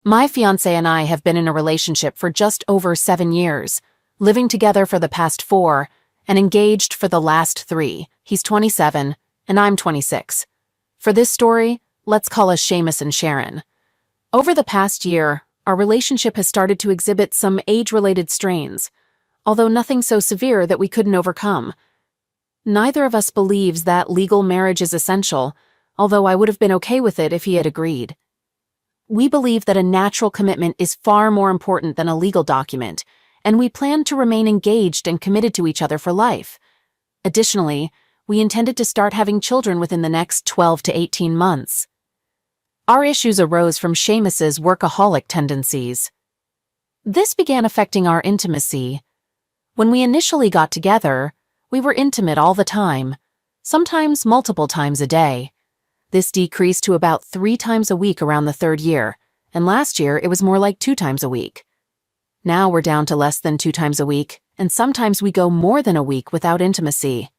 My fiancé and I have been in a relationship for just over 7 years, living together for the past 4, and engaged for the last 3. He's 27, and I'm 26. For this story, let's call us Seamus and Sharon. Over the past year, our relationship has started to exhibit some age-related strains, although nothing so severe that we couldn't overcome. Neither of us believes that legal marriage is essential, although I would have been okay with it if he had agreed. We believe that a natural commitment is far more important than a legal document, and we plan to remain engaged and committed to each other for life. Additionally, we intended to start having children within the next 12 to 18 months. Our issues arose from Seamus's workaholic tendencies. This began affecting our intimacy. When we initially got together, we were intimate all the time, sometimes multiple times a day. This decreased to about 3 times a week around the 3rd year, and last year it was more like 2 times a week. Now we're down to less than 2 times a week, and sometimes we go more than a week without intimacy.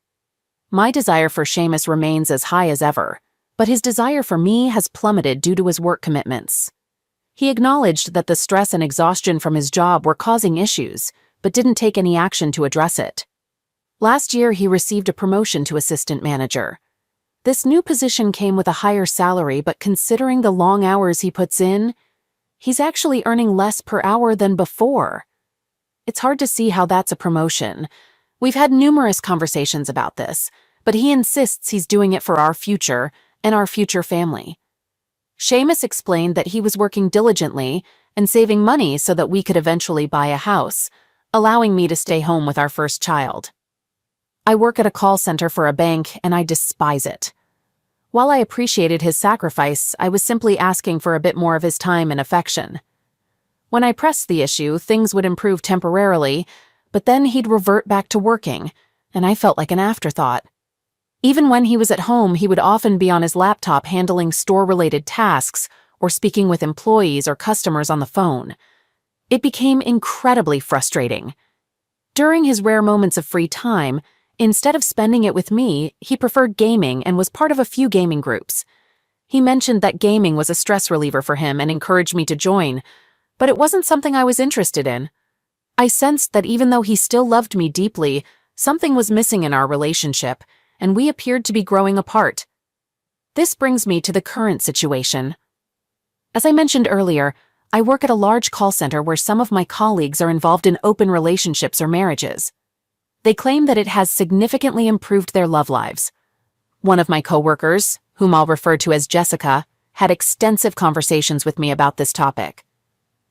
My desire for Seamus remains as high as ever, but his desire for me has plummeted due to his work commitments. He acknowledged that the stress and exhaustion from his job were causing issues, but didn't take any action to address it. Last year, he received a promotion to assistant manager. This new position came with a higher salary, but considering the long hours he puts in, he's actually earning less per hour than before. It's hard to see how that's a promotion. We've had numerous conversations about this, but he insists he's doing it for our future and our future family. Seamus explained that he was working diligently and saving money so that we could eventually buy a house, allowing me to stay home with our first child. I work at a call center for a bank, and I despise it. While I appreciated his sacrifice, I was simply asking for a bit more of his time and affection. When I pressed the issue, things would improve temporarily, but then he'd revert back to working, and I felt like an afterthought. Even when he was at home, he would often be on his laptop handling store-related tasks or speaking with employees or customers on the phone. It became incredibly frustrating. During his rare moments of free time, instead of spending it with me, he preferred gaming and was part of a few gaming groups. He mentioned that gaming was a stress reliever for him and encouraged me to join, but it wasn't something I was interested in. I sensed that even though he still loved me deeply, something was missing in our relationship, and we appeared to be growing apart. This brings me to the current situation. As I mentioned earlier, I work at a large call center where some of my colleagues are involved in open relationships or marriages. They claim that it has significantly improved their love lives. One of my coworkers, whom I'll refer to as Jessica, had extensive conversations with me about this topic.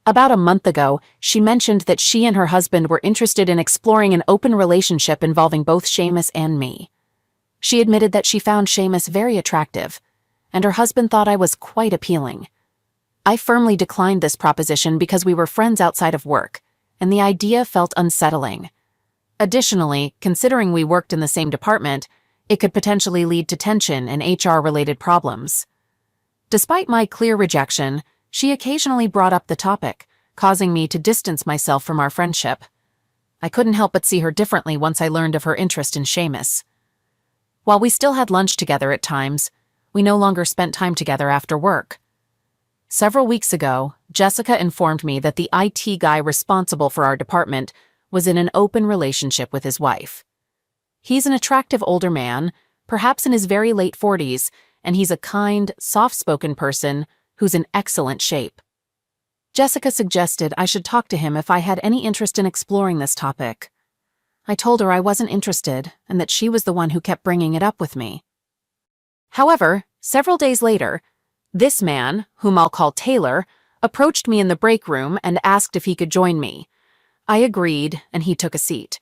About a month ago, she mentioned that she and her husband were interested in exploring an open relationship involving both Seamus and me. She admitted that she found Seamus very attractive, and her husband thought I was quite appealing. I firmly declined this proposition because we were friends outside of work, and the idea felt unsettling. Additionally, considering we worked in the same department, it could potentially lead to tension and HR-related problems. Despite my clear rejection, she occasionally brought up the topic, causing me to distance myself from our friendship. I couldn't help but see her differently once I learned of her interest in Seamus. While we still had lunch together at times, we no longer spent time together after work. Several weeks ago, Jessica informed me that the IT guy responsible for our department was in an open relationship with his wife. He's an attractive older man, perhaps in his very late 40s, and he's a kind, soft-spoken person who's in excellent shape. Jessica suggested I should talk to him if I had any interest in exploring this topic. I told her I wasn't interested and that she was the one who kept bringing it up with me. However, several days later, this man, whom I'll call Taylor, approached me in the break room and asked if he could join me. I agreed, and he took a seat.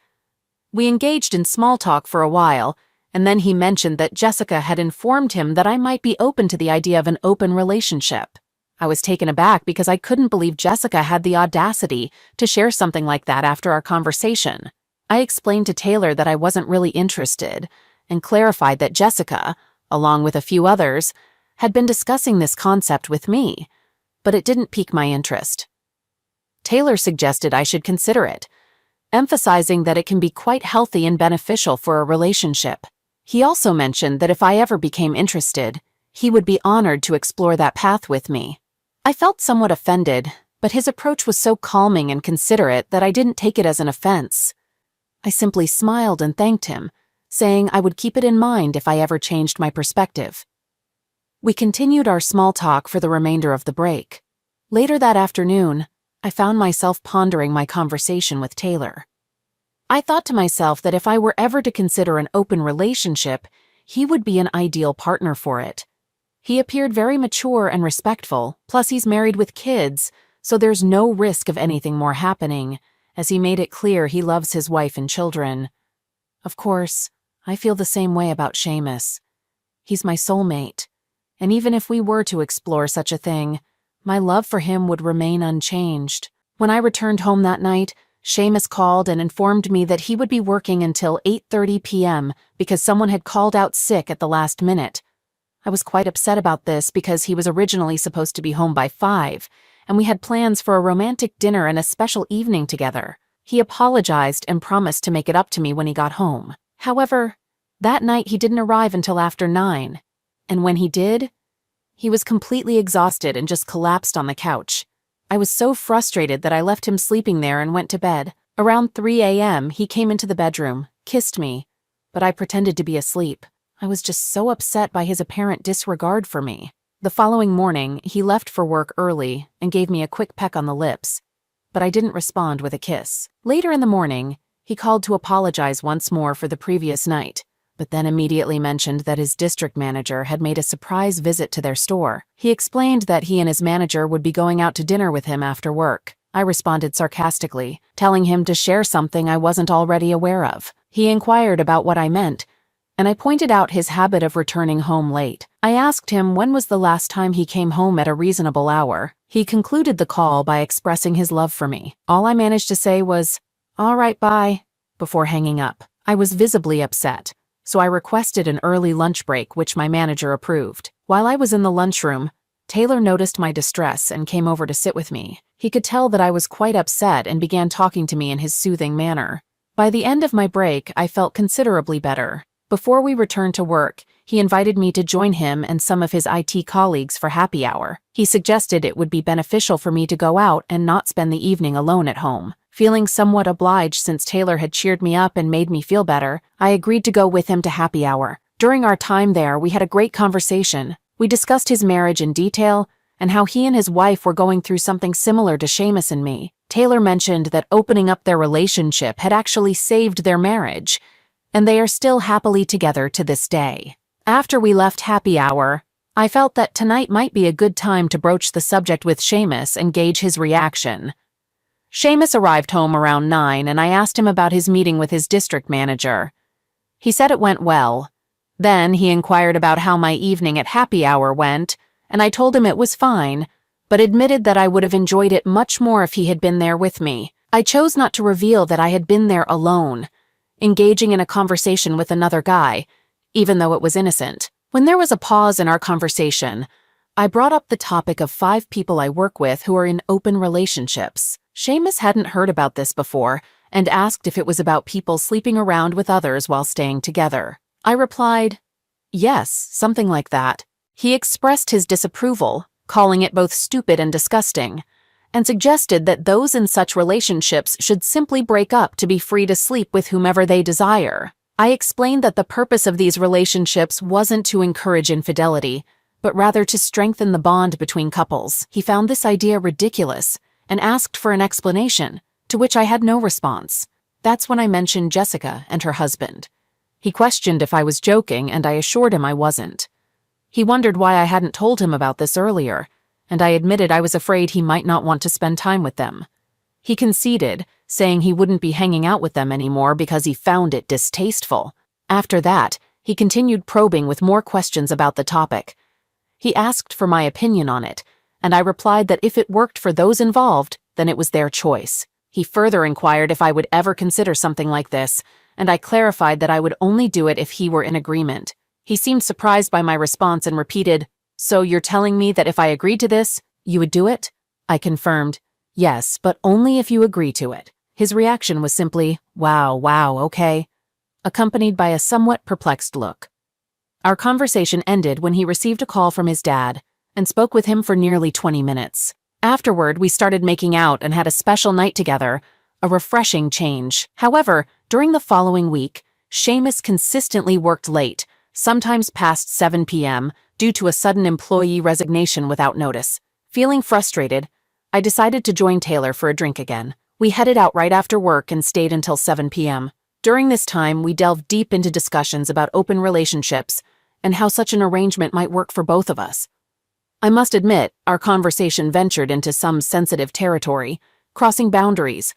We engaged in small talk for a while, and then he mentioned that Jessica had informed him that I might be open to the idea of an open relationship. I was taken aback because I couldn't believe Jessica had the audacity to share something like that after our conversation. I explained to Taylor that I wasn't really interested, and clarified that Jessica, along with a few others, had been discussing this concept with me, but it didn't pique my interest. Taylor suggested I should consider it, emphasizing that it can be quite healthy and beneficial for a relationship. He also mentioned that if I ever became interested, he would be honored to explore that path with me. I felt somewhat offended, but his approach was so calming and considerate that I didn't take it as an offense. I simply smiled and thanked him, saying I would keep it in mind if I ever changed my perspective. We continued our small talk for the remainder of the break. Later that afternoon, I found myself pondering my conversation with Taylor. I thought to myself that if I were ever to consider an open relationship, he would be an ideal partner for it. He appeared very mature and respectful, plus he's married with kids, so there's no risk of anything more happening, as he made it clear he loves his wife and children. Of course, I feel the same way about Seamus. He's my soulmate, and even if we were to explore such a thing, my love for him would remain unchanged. When I returned home that night, Seamus called and informed me that he would be working until 8:30 p.m. because someone had called out sick at the last minute. I was quite upset about this because he was originally supposed to be home by 5, and we had plans for a romantic dinner and a special evening together. He apologized and promised to make it up to me when he got home. However, that night he didn't arrive until after 9, and when he did, he was completely exhausted and just collapsed on the couch. I was so frustrated that I left him sleeping there and went to bed. Around 3 a.m., he came into the bedroom, kissed me, but I pretended to be asleep. I was just so upset by his apparent disregard for me. The following morning, he left for work early and gave me a quick peck on the lips, but I didn't respond with a kiss. Later in the morning, he called to apologize once more for the previous night, but then immediately mentioned that his district manager had made a surprise visit to their store. He explained that he and his manager would be going out to dinner with him after work. I responded sarcastically, telling him to share something I wasn't already aware of. He inquired about what I meant, and I pointed out his habit of returning home late. I asked him when was the last time he came home at a reasonable hour. He concluded the call by expressing his love for me. All I managed to say was, "All right, bye," before hanging up. I was visibly upset, so I requested an early lunch break, which my manager approved. While I was in the lunchroom, Taylor noticed my distress and came over to sit with me. He could tell that I was quite upset and began talking to me in his soothing manner. By the end of my break, I felt considerably better. Before we returned to work, he invited me to join him and some of his IT colleagues for happy hour. He suggested it would be beneficial for me to go out and not spend the evening alone at home. Feeling somewhat obliged since Taylor had cheered me up and made me feel better, I agreed to go with him to happy hour. During our time there, we had a great conversation. We discussed his marriage in detail and how he and his wife were going through something similar to Seamus and me. Taylor mentioned that opening up their relationship had actually saved their marriage, and they are still happily together to this day. After we left happy hour, I felt that tonight might be a good time to broach the subject with Seamus and gauge his reaction. Seamus arrived home around 9, and I asked him about his meeting with his district manager. He said it went well. Then he inquired about how my evening at happy hour went, and I told him it was fine, but admitted that I would have enjoyed it much more if he had been there with me. I chose not to reveal that I had been there alone, engaging in a conversation with another guy, even though it was innocent. When there was a pause in our conversation, I brought up the topic of 5 people I work with who are in open relationships. Seamus hadn't heard about this before and asked if it was about people sleeping around with others while staying together. I replied, "Yes, something like that." He expressed his disapproval, calling it both stupid and disgusting, and suggested that those in such relationships should simply break up to be free to sleep with whomever they desire. I explained that the purpose of these relationships wasn't to encourage infidelity, but rather to strengthen the bond between couples. He found this idea ridiculous and asked for an explanation, to which I had no response. That's when I mentioned Jessica and her husband. He questioned if I was joking, and I assured him I wasn't. He wondered why I hadn't told him about this earlier, and I admitted I was afraid he might not want to spend time with them. He conceded, saying he wouldn't be hanging out with them anymore because he found it distasteful. After that, he continued probing with more questions about the topic. He asked for my opinion on it, and I replied that if it worked for those involved, then it was their choice. He further inquired if I would ever consider something like this, and I clarified that I would only do it if he were in agreement. He seemed surprised by my response and repeated, "So you're telling me that if I agreed to this, you would do it?" I confirmed, "Yes, but only if you agree to it." His reaction was simply, wow, okay," accompanied by a somewhat perplexed look. Our conversation ended when he received a call from his dad and spoke with him for nearly 20 minutes. Afterward, we started making out and had a special night together, a refreshing change. However, during the following week, Seamus consistently worked late, sometimes past 7 p.m., due to a sudden employee resignation without notice. Feeling frustrated, I decided to join Taylor for a drink again. We headed out right after work and stayed until 7 p.m. During this time, we delved deep into discussions about open relationships and how such an arrangement might work for both of us. I must admit, our conversation ventured into some sensitive territory, crossing boundaries,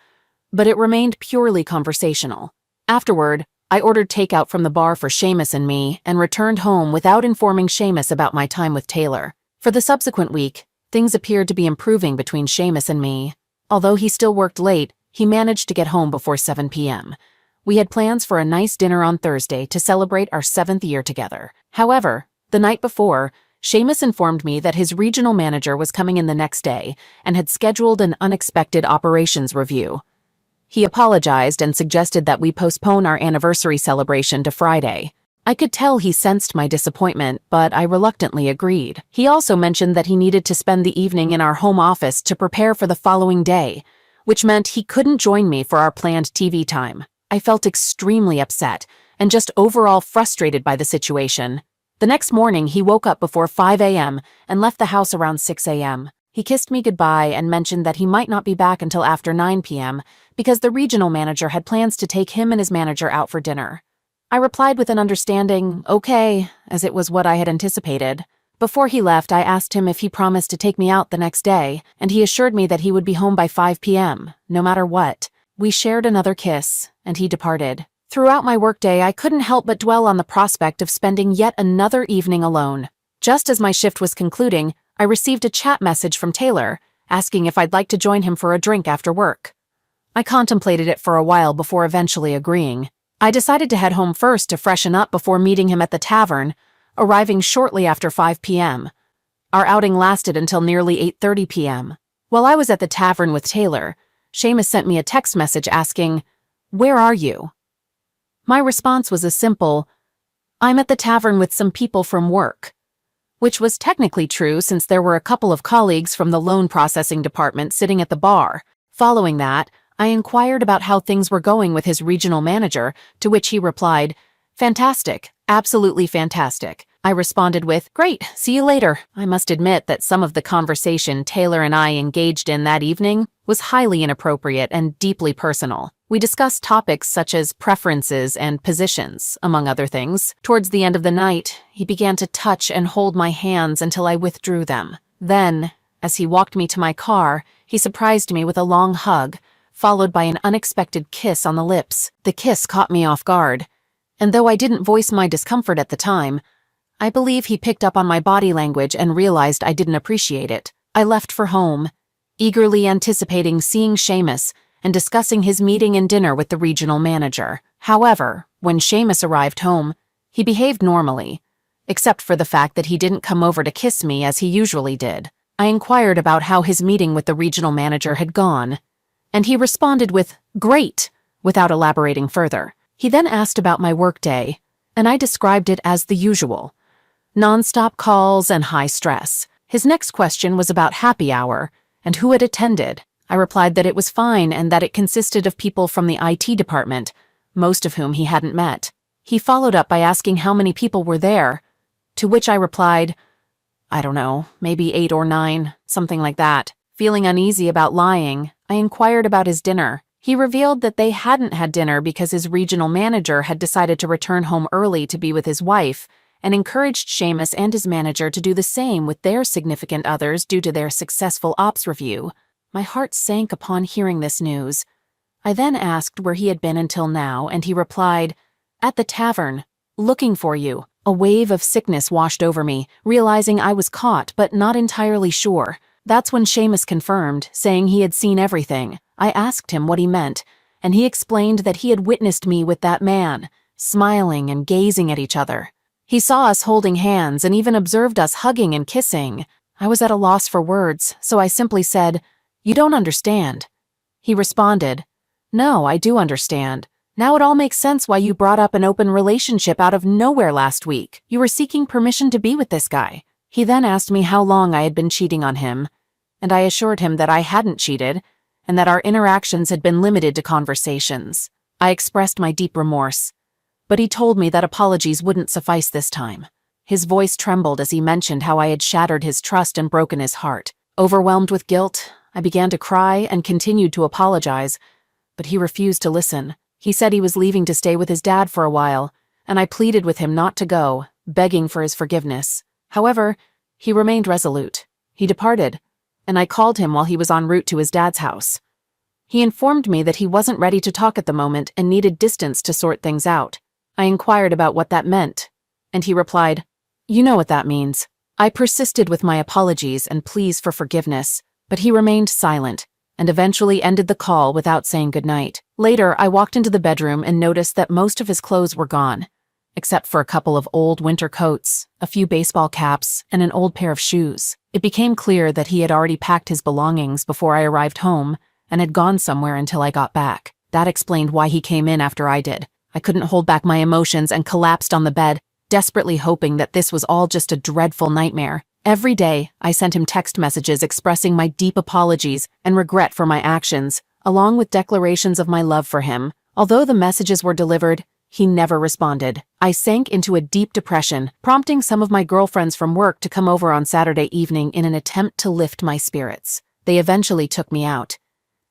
but it remained purely conversational. Afterward, I ordered takeout from the bar for Seamus and me and returned home without informing Seamus about my time with Taylor. For the subsequent week, things appeared to be improving between Seamus and me. Although he still worked late, he managed to get home before 7 p.m. We had plans for a nice dinner on Thursday to celebrate our 7th year together. However, the night before, Seamus informed me that his regional manager was coming in the next day and had scheduled an unexpected operations review. He apologized and suggested that we postpone our anniversary celebration to Friday. I could tell he sensed my disappointment, but I reluctantly agreed. He also mentioned that he needed to spend the evening in our home office to prepare for the following day, which meant he couldn't join me for our planned TV time. I felt extremely upset and just overall frustrated by the situation. The next morning, he woke up before 5 a.m. and left the house around 6 a.m. He kissed me goodbye and mentioned that he might not be back until after 9 p.m. because the regional manager had plans to take him and his manager out for dinner. I replied with an understanding, okay, as it was what I had anticipated. Before he left, I asked him if he promised to take me out the next day, and he assured me that he would be home by 5 p.m., no matter what. We shared another kiss, and he departed. Throughout my workday, I couldn't help but dwell on the prospect of spending yet another evening alone. Just as my shift was concluding, I received a chat message from Taylor, asking if I'd like to join him for a drink after work. I contemplated it for a while before eventually agreeing. I decided to head home first to freshen up before meeting him at the tavern, arriving shortly after 5 p.m. Our outing lasted until nearly 8:30 p.m. While I was at the tavern with Taylor, Seamus sent me a text message asking, "Where are you?" My response was a simple, "I'm at the tavern with some people from work," which was technically true since there were a couple of colleagues from the loan processing department sitting at the bar. Following that, I inquired about how things were going with his regional manager, to which he replied, "Fantastic, absolutely fantastic." I responded with, "Great, see you later." I must admit that some of the conversation Taylor and I engaged in that evening was highly inappropriate and deeply personal. We discussed topics such as preferences and positions, among other things. Towards the end of the night, he began to touch and hold my hands until I withdrew them. Then, as he walked me to my car, he surprised me with a long hug, followed by an unexpected kiss on the lips. The kiss caught me off guard, and though I didn't voice my discomfort at the time, I believe he picked up on my body language and realized I didn't appreciate it. I left for home, eagerly anticipating seeing Seamus and discussing his meeting and dinner with the regional manager. However, when Seamus arrived home, he behaved normally, except for the fact that he didn't come over to kiss me as he usually did. I inquired about how his meeting with the regional manager had gone, and he responded with, "Great," without elaborating further. He then asked about my workday, and I described it as the usual. Non-stop calls and high stress. His next question was about happy hour and who had attended. I replied that it was fine and that it consisted of people from the IT department, most of whom he hadn't met. He followed up by asking how many people were there, to which I replied, "I don't know, maybe 8 or 9, something like that." Feeling uneasy about lying, I inquired about his dinner. He revealed that they hadn't had dinner because his regional manager had decided to return home early to be with his wife, and encouraged Seamus and his manager to do the same with their significant others due to their successful ops review. My heart sank upon hearing this news. I then asked where he had been until now, and he replied, "At the tavern, looking for you." A wave of sickness washed over me, realizing I was caught but not entirely sure. That's when Seamus confirmed, saying he had seen everything. I asked him what he meant, and he explained that he had witnessed me with that man, smiling and gazing at each other. He saw us holding hands and even observed us hugging and kissing. I was at a loss for words, so I simply said, "You don't understand." He responded, "No, I do understand. Now it all makes sense why you brought up an open relationship out of nowhere last week. You were seeking permission to be with this guy. He then asked me how long I had been cheating on him, and I assured him that I hadn't cheated and that our interactions had been limited to conversations. I expressed my deep remorse, but he told me that apologies wouldn't suffice this time. His voice trembled as he mentioned how I had shattered his trust and broken his heart. Overwhelmed with guilt, I began to cry and continued to apologize, but he refused to listen. He said he was leaving to stay with his dad for a while, and I pleaded with him not to go, begging for his forgiveness. However, he remained resolute. He departed, and I called him while he was en route to his dad's house. He informed me that he wasn't ready to talk at the moment and needed distance to sort things out. I inquired about what that meant, and he replied, "You know what that means." I persisted with my apologies and pleas for forgiveness, but he remained silent and eventually ended the call without saying goodnight. Later, I walked into the bedroom and noticed that most of his clothes were gone, except for a couple of old winter coats, a few baseball caps, and an old pair of shoes. It became clear that he had already packed his belongings before I arrived home and had gone somewhere until I got back. That explained why he came in after I did. I couldn't hold back my emotions and collapsed on the bed, desperately hoping that this was all just a dreadful nightmare. Every day, I sent him text messages expressing my deep apologies and regret for my actions, along with declarations of my love for him. Although the messages were delivered, he never responded. I sank into a deep depression, prompting some of my girlfriends from work to come over on Saturday evening in an attempt to lift my spirits. They eventually took me out,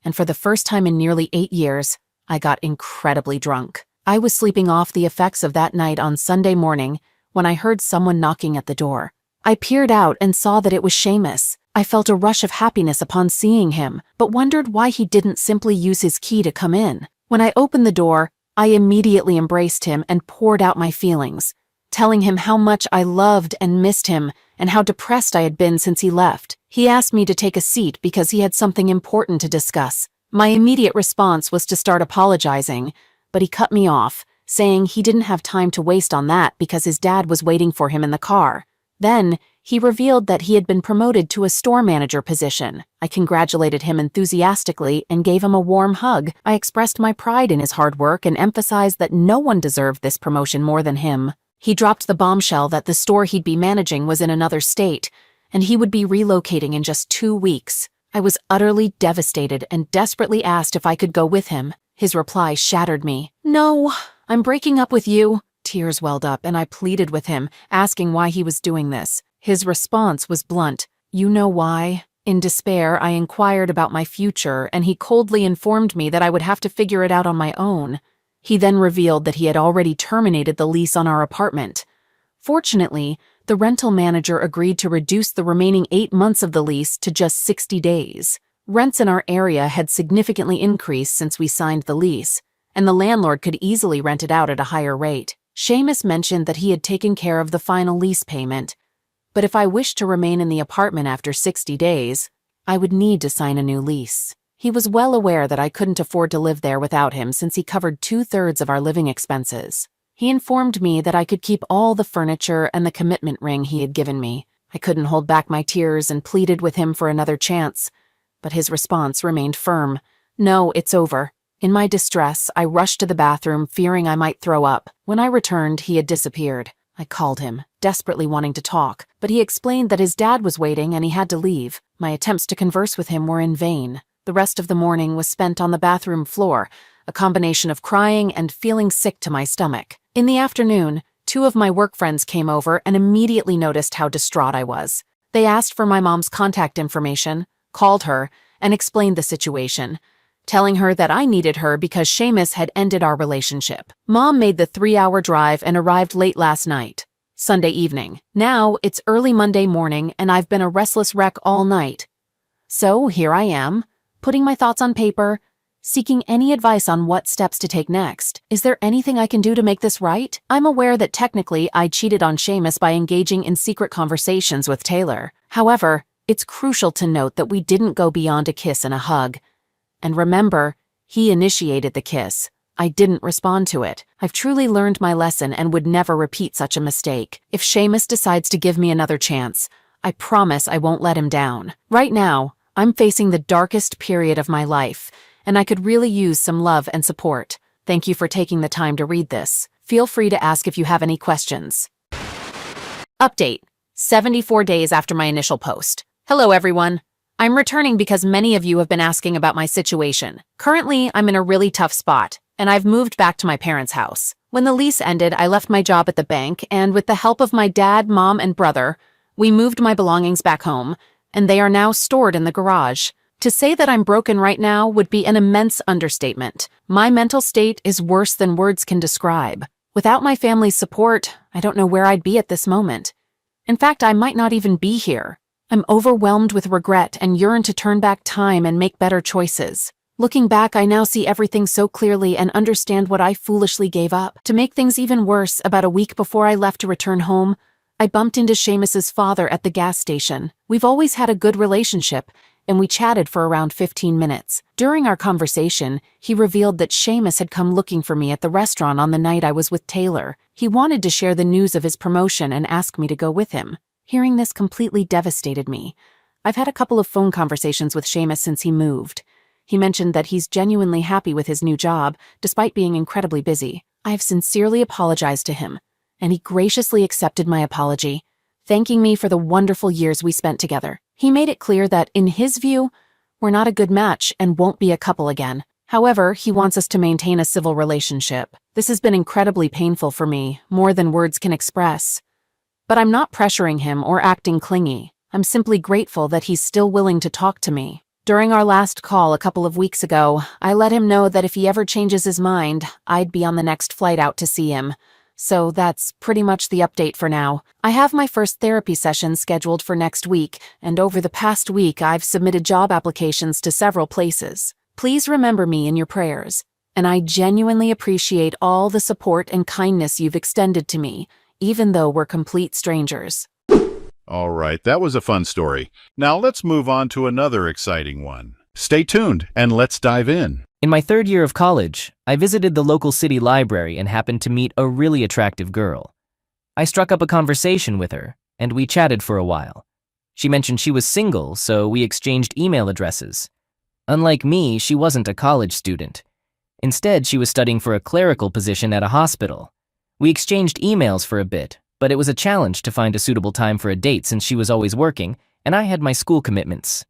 and for the first time in nearly 8 years, I got incredibly drunk. I was sleeping off the effects of that night on Sunday morning when I heard someone knocking at the door. I peered out and saw that it was Seamus. I felt a rush of happiness upon seeing him, but wondered why he didn't simply use his key to come in. When I opened the door, I immediately embraced him and poured out my feelings, telling him how much I loved and missed him and how depressed I had been since he left. He asked me to take a seat because he had something important to discuss. My immediate response was to start apologizing, but he cut me off, saying he didn't have time to waste on that because his dad was waiting for him in the car. Then, he revealed that he had been promoted to a store manager position. I congratulated him enthusiastically and gave him a warm hug. I expressed my pride in his hard work and emphasized that no one deserved this promotion more than him. He dropped the bombshell that the store he'd be managing was in another state, and he would be relocating in just 2 weeks. I was utterly devastated and desperately asked if I could go with him. His reply shattered me. "No, I'm breaking up with you." Tears welled up and I pleaded with him, asking why he was doing this. His response was blunt. "You know why?" In despair, I inquired about my future, and he coldly informed me that I would have to figure it out on my own. He then revealed that he had already terminated the lease on our apartment. Fortunately, the rental manager agreed to reduce the remaining 8 months of the lease to just 60 days. Rents in our area had significantly increased since we signed the lease, and the landlord could easily rent it out at a higher rate. Seamus mentioned that he had taken care of the final lease payment, but if I wished to remain in the apartment after 60 days, I would need to sign a new lease. He was well aware that I couldn't afford to live there without him since he covered 2/3 of our living expenses. He informed me that I could keep all the furniture and the commitment ring he had given me. I couldn't hold back my tears and pleaded with him for another chance, but his response remained firm. "No, it's over." In my distress, I rushed to the bathroom, fearing I might throw up. When I returned, he had disappeared. I called him, desperately wanting to talk, but he explained that his dad was waiting and he had to leave. My attempts to converse with him were in vain. The rest of the morning was spent on the bathroom floor, a combination of crying and feeling sick to my stomach. In the afternoon, 2 of my work friends came over and immediately noticed how distraught I was. They asked for my mom's contact information, called her, and explained the situation, telling her that I needed her because Seamus had ended our relationship. Mom made the 3-hour drive and arrived late last night, Sunday evening. Now it's early Monday morning and I've been a restless wreck all night. So here I am, putting my thoughts on paper, seeking any advice on what steps to take next. Is there anything I can do to make this right? I'm aware that technically I cheated on Seamus by engaging in secret conversations with Taylor. However, it's crucial to note that we didn't go beyond a kiss and a hug. And remember, he initiated the kiss. I didn't respond to it. I've truly learned my lesson and would never repeat such a mistake. If Seamus decides to give me another chance, I promise I won't let him down. Right now, I'm facing the darkest period of my life, and I could really use some love and support. Thank you for taking the time to read this. Feel free to ask if you have any questions. Update. 74 days after my initial post. Hello, everyone. I'm returning because many of you have been asking about my situation. Currently, I'm in a really tough spot, and I've moved back to my parents' house. When the lease ended, I left my job at the bank, and with the help of my dad, mom, and brother, we moved my belongings back home, and they are now stored in the garage. To say that I'm broken right now would be an immense understatement. My mental state is worse than words can describe. Without my family's support, I don't know where I'd be at this moment. In fact, I might not even be here. I'm overwhelmed with regret and yearn to turn back time and make better choices. Looking back, I now see everything so clearly and understand what I foolishly gave up. To make things even worse, about a week before I left to return home, I bumped into Seamus's father at the gas station. We've always had a good relationship, and we chatted for around 15 minutes. During our conversation, he revealed that Seamus had come looking for me at the restaurant on the night I was with Taylor. He wanted to share the news of his promotion and ask me to go with him. Hearing this completely devastated me. I've had a couple of phone conversations with Seamus since he moved. He mentioned that he's genuinely happy with his new job, despite being incredibly busy. I have sincerely apologized to him, and he graciously accepted my apology, thanking me for the wonderful years we spent together. He made it clear that, in his view, we're not a good match and won't be a couple again. However, he wants us to maintain a civil relationship. This has been incredibly painful for me, more than words can express. But I'm not pressuring him or acting clingy. I'm simply grateful that he's still willing to talk to me. During our last call a couple of weeks ago, I let him know that if he ever changes his mind, I'd be on the next flight out to see him. So that's pretty much the update for now. I have my first therapy session scheduled for next week, and over the past week I've submitted job applications to several places. Please remember me in your prayers, and I genuinely appreciate all the support and kindness you've extended to me, even though we're complete strangers. All right, that was a fun story. Now let's move on to another exciting one. Stay tuned and let's dive in. In my third year of college, I visited the local city library and happened to meet a really attractive girl. I struck up a conversation with her, and we chatted for a while. She mentioned she was single, so we exchanged email addresses. Unlike me, she wasn't a college student. Instead, she was studying for a clerical position at a hospital. We exchanged emails for a bit, but it was a challenge to find a suitable time for a date since she was always working, and I had my school commitments.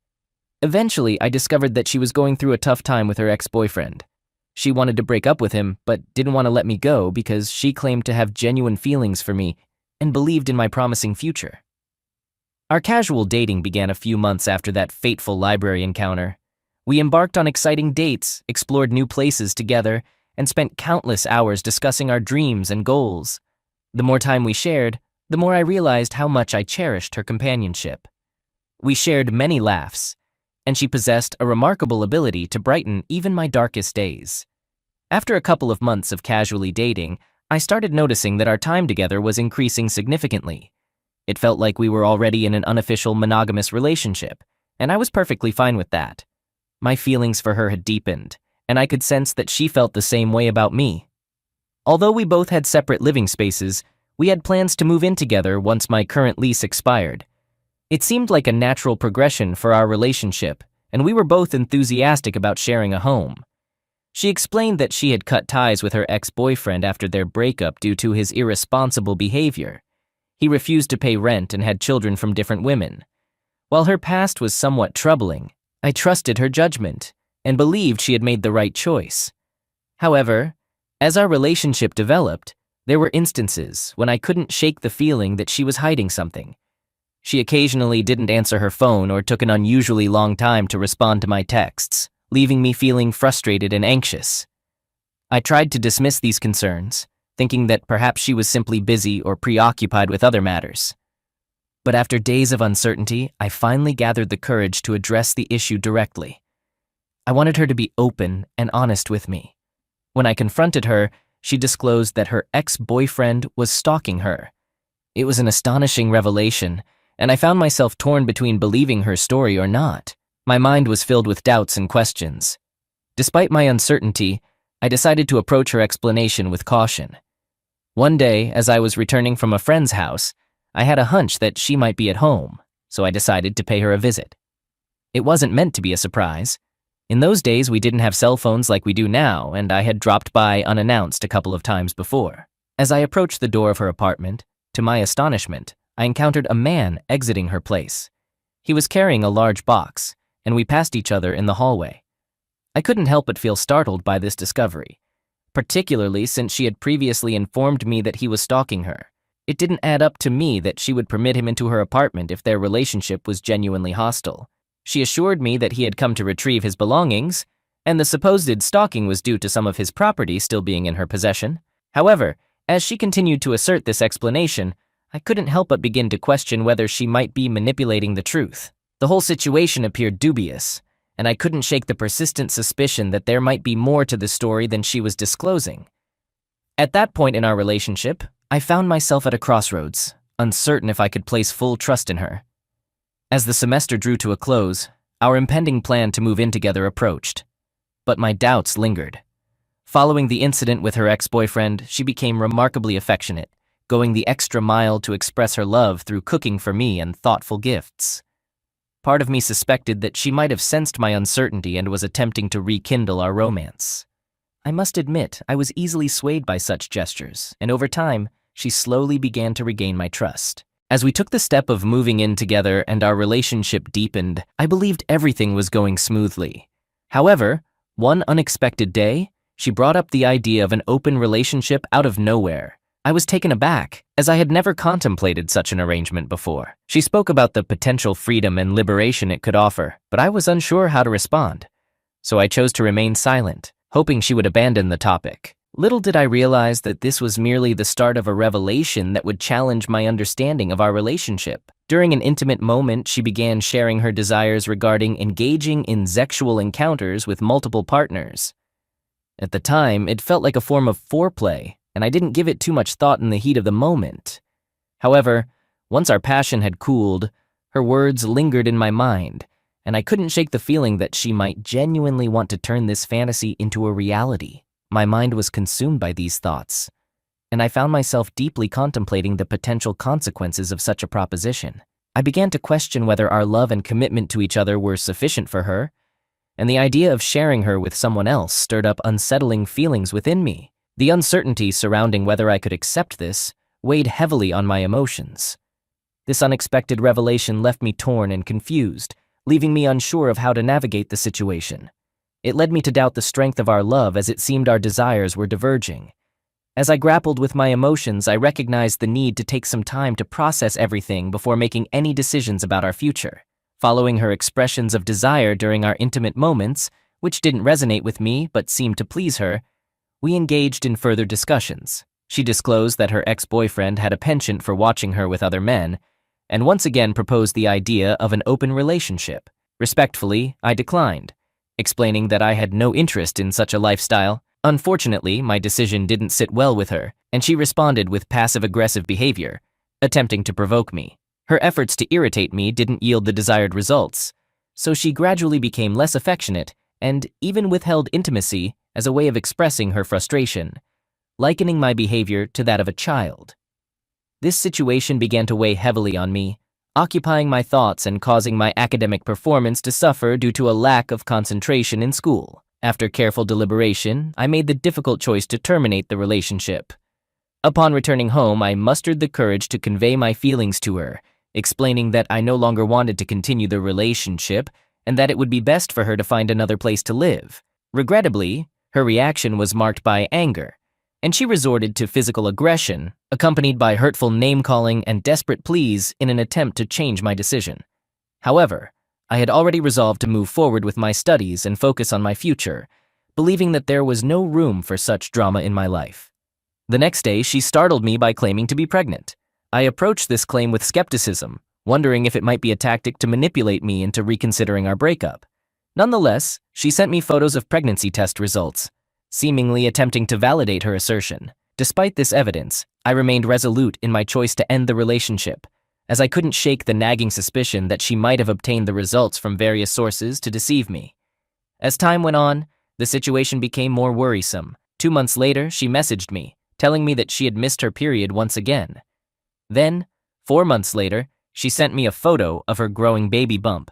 Eventually, I discovered that she was going through a tough time with her ex-boyfriend. She wanted to break up with him, but didn't want to let me go because she claimed to have genuine feelings for me and believed in my promising future. Our casual dating began a few months after that fateful library encounter. We embarked on exciting dates, explored new places together, and spent countless hours discussing our dreams and goals. The more time we shared, the more I realized how much I cherished her companionship. We shared many laughs, and she possessed a remarkable ability to brighten even my darkest days. After a couple of months of casually dating, I started noticing that our time together was increasing significantly. It felt like we were already in an unofficial monogamous relationship, and I was perfectly fine with that. My feelings for her had deepened, and I could sense that she felt the same way about me. Although we both had separate living spaces, we had plans to move in together once my current lease expired. It seemed like a natural progression for our relationship, and we were both enthusiastic about sharing a home. She explained that she had cut ties with her ex-boyfriend after their breakup due to his irresponsible behavior. He refused to pay rent and had children from different women. While her past was somewhat troubling, I trusted her judgment and believed she had made the right choice. However, as our relationship developed, there were instances when I couldn't shake the feeling that she was hiding something. She occasionally didn't answer her phone or took an unusually long time to respond to my texts, leaving me feeling frustrated and anxious. I tried to dismiss these concerns, thinking that perhaps she was simply busy or preoccupied with other matters. But after days of uncertainty, I finally gathered the courage to address the issue directly. I wanted her to be open and honest with me. When I confronted her, she disclosed that her ex-boyfriend was stalking her. It was an astonishing revelation, and I found myself torn between believing her story or not. My mind was filled with doubts and questions. Despite my uncertainty, I decided to approach her explanation with caution. One day, as I was returning from a friend's house, I had a hunch that she might be at home, so I decided to pay her a visit. It wasn't meant to be a surprise. In those days, we didn't have cell phones like we do now, and I had dropped by unannounced a couple of times before. As I approached the door of her apartment, to my astonishment, I encountered a man exiting her place. He was carrying a large box, and we passed each other in the hallway. I couldn't help but feel startled by this discovery, particularly since she had previously informed me that he was stalking her. It didn't add up to me that she would permit him into her apartment if their relationship was genuinely hostile. She assured me that he had come to retrieve his belongings, and the supposed stalking was due to some of his property still being in her possession. However, as she continued to assert this explanation, I couldn't help but begin to question whether she might be manipulating the truth. The whole situation appeared dubious, and I couldn't shake the persistent suspicion that there might be more to the story than she was disclosing. At that point in our relationship, I found myself at a crossroads, uncertain if I could place full trust in her. As the semester drew to a close, our impending plan to move in together approached, but my doubts lingered. Following the incident with her ex-boyfriend, she became remarkably affectionate, going the extra mile to express her love through cooking for me and thoughtful gifts. Part of me suspected that she might have sensed my uncertainty and was attempting to rekindle our romance. I must admit, I was easily swayed by such gestures, and over time, she slowly began to regain my trust. As we took the step of moving in together and our relationship deepened, I believed everything was going smoothly. However, one unexpected day, she brought up the idea of an open relationship out of nowhere. I was taken aback, as I had never contemplated such an arrangement before. She spoke about the potential freedom and liberation it could offer, but I was unsure how to respond. So I chose to remain silent, hoping she would abandon the topic. Little did I realize that this was merely the start of a revelation that would challenge my understanding of our relationship. During an intimate moment, she began sharing her desires regarding engaging in sexual encounters with multiple partners. At the time, it felt like a form of foreplay, and I didn't give it too much thought in the heat of the moment. However, once our passion had cooled, her words lingered in my mind, and I couldn't shake the feeling that she might genuinely want to turn this fantasy into a reality. My mind was consumed by these thoughts, and I found myself deeply contemplating the potential consequences of such a proposition. I began to question whether our love and commitment to each other were sufficient for her, and the idea of sharing her with someone else stirred up unsettling feelings within me. The uncertainty surrounding whether I could accept this weighed heavily on my emotions. This unexpected revelation left me torn and confused, leaving me unsure of how to navigate the situation. It led me to doubt the strength of our love as it seemed our desires were diverging. As I grappled with my emotions, I recognized the need to take some time to process everything before making any decisions about our future. Following her expressions of desire during our intimate moments, which didn't resonate with me but seemed to please her, we engaged in further discussions. She disclosed that her ex-boyfriend had a penchant for watching her with other men, and once again proposed the idea of an open relationship. Respectfully, I declined, explaining that I had no interest in such a lifestyle. Unfortunately, my decision didn't sit well with her, and she responded with passive-aggressive behavior, attempting to provoke me. Her efforts to irritate me didn't yield the desired results, so she gradually became less affectionate and even withheld intimacy as a way of expressing her frustration, likening my behavior to that of a child. This situation began to weigh heavily on me, occupying my thoughts and causing my academic performance to suffer due to a lack of concentration in school. After careful deliberation, I made the difficult choice to terminate the relationship. Upon returning home, I mustered the courage to convey my feelings to her, explaining that I no longer wanted to continue the relationship and that it would be best for her to find another place to live. Regrettably, her reaction was marked by anger, and she resorted to physical aggression, accompanied by hurtful name-calling and desperate pleas in an attempt to change my decision. However, I had already resolved to move forward with my studies and focus on my future, believing that there was no room for such drama in my life. The next day, she startled me by claiming to be pregnant. I approached this claim with skepticism, wondering if it might be a tactic to manipulate me into reconsidering our breakup. Nonetheless, she sent me photos of pregnancy test results, seemingly attempting to validate her assertion. Despite this evidence, I remained resolute in my choice to end the relationship, as I couldn't shake the nagging suspicion that she might have obtained the results from various sources to deceive me. As time went on, the situation became more worrisome. 2 months later, she messaged me, telling me that she had missed her period once again. Then, 4 months later, she sent me a photo of her growing baby bump.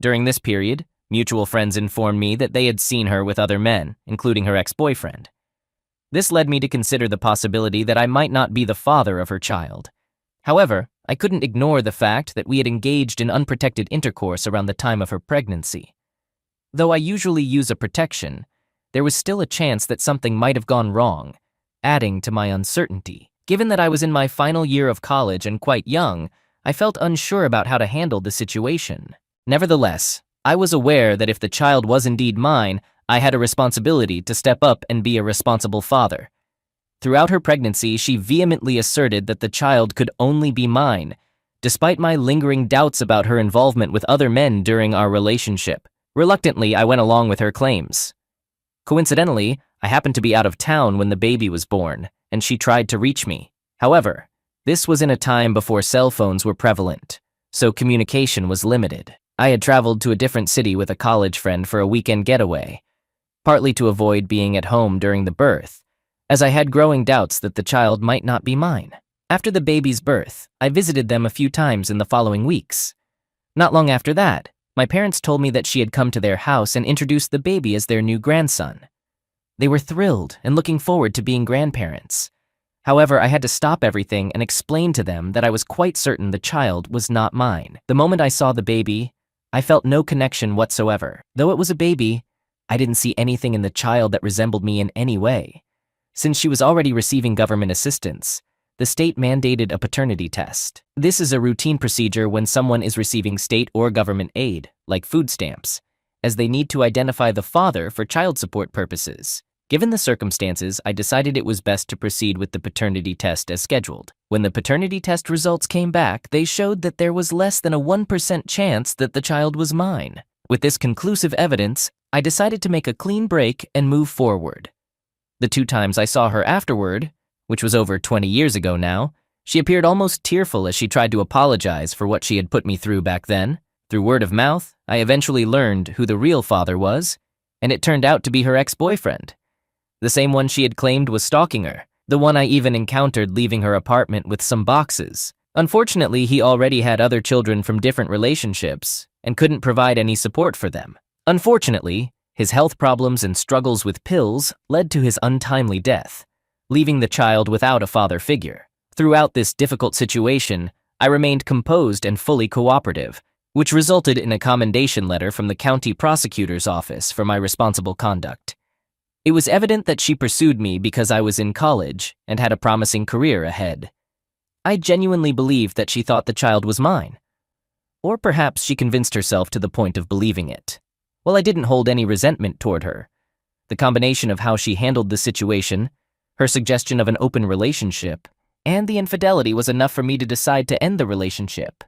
During this period, mutual friends informed me that they had seen her with other men, including her ex-boyfriend. This led me to consider the possibility that I might not be the father of her child. However, I couldn't ignore the fact that we had engaged in unprotected intercourse around the time of her pregnancy. Though I usually use a protection, there was still a chance that something might have gone wrong, adding to my uncertainty. Given that I was in my final year of college and quite young, I felt unsure about how to handle the situation. Nevertheless, I was aware that if the child was indeed mine, I had a responsibility to step up and be a responsible father. Throughout her pregnancy, she vehemently asserted that the child could only be mine, despite my lingering doubts about her involvement with other men during our relationship. Reluctantly, I went along with her claims. Coincidentally, I happened to be out of town when the baby was born, and she tried to reach me. However, this was in a time before cell phones were prevalent, so communication was limited. I had traveled to a different city with a college friend for a weekend getaway, partly to avoid being at home during the birth, as I had growing doubts that the child might not be mine. After the baby's birth, I visited them a few times in the following weeks. Not long after that, my parents told me that she had come to their house and introduced the baby as their new grandson. They were thrilled and looking forward to being grandparents. However, I had to stop everything and explain to them that I was quite certain the child was not mine. The moment I saw the baby, I felt no connection whatsoever. Though it was a baby, I didn't see anything in the child that resembled me in any way. Since she was already receiving government assistance, the state mandated a paternity test. This is a routine procedure when someone is receiving state or government aid, like food stamps, as they need to identify the father for child support purposes. Given the circumstances, I decided it was best to proceed with the paternity test as scheduled. When the paternity test results came back, they showed that there was less than a 1% chance that the child was mine. With this conclusive evidence, I decided to make a clean break and move forward. The 2 times I saw her afterward, which was over 20 years ago now, she appeared almost tearful as she tried to apologize for what she had put me through back then. Through word of mouth, I eventually learned who the real father was, and it turned out to be her ex-boyfriend. The same one she had claimed was stalking her, the one I even encountered leaving her apartment with some boxes. Unfortunately, he already had other children from different relationships and couldn't provide any support for them. Unfortunately, his health problems and struggles with pills led to his untimely death, leaving the child without a father figure. Throughout this difficult situation, I remained composed and fully cooperative, which resulted in a commendation letter from the county prosecutor's office for my responsible conduct. It was evident that she pursued me because I was in college and had a promising career ahead. I genuinely believed that she thought the child was mine. Or perhaps she convinced herself to the point of believing it. While I didn't hold any resentment toward her, the combination of how she handled the situation, her suggestion of an open relationship, and the infidelity was enough for me to decide to end the relationship.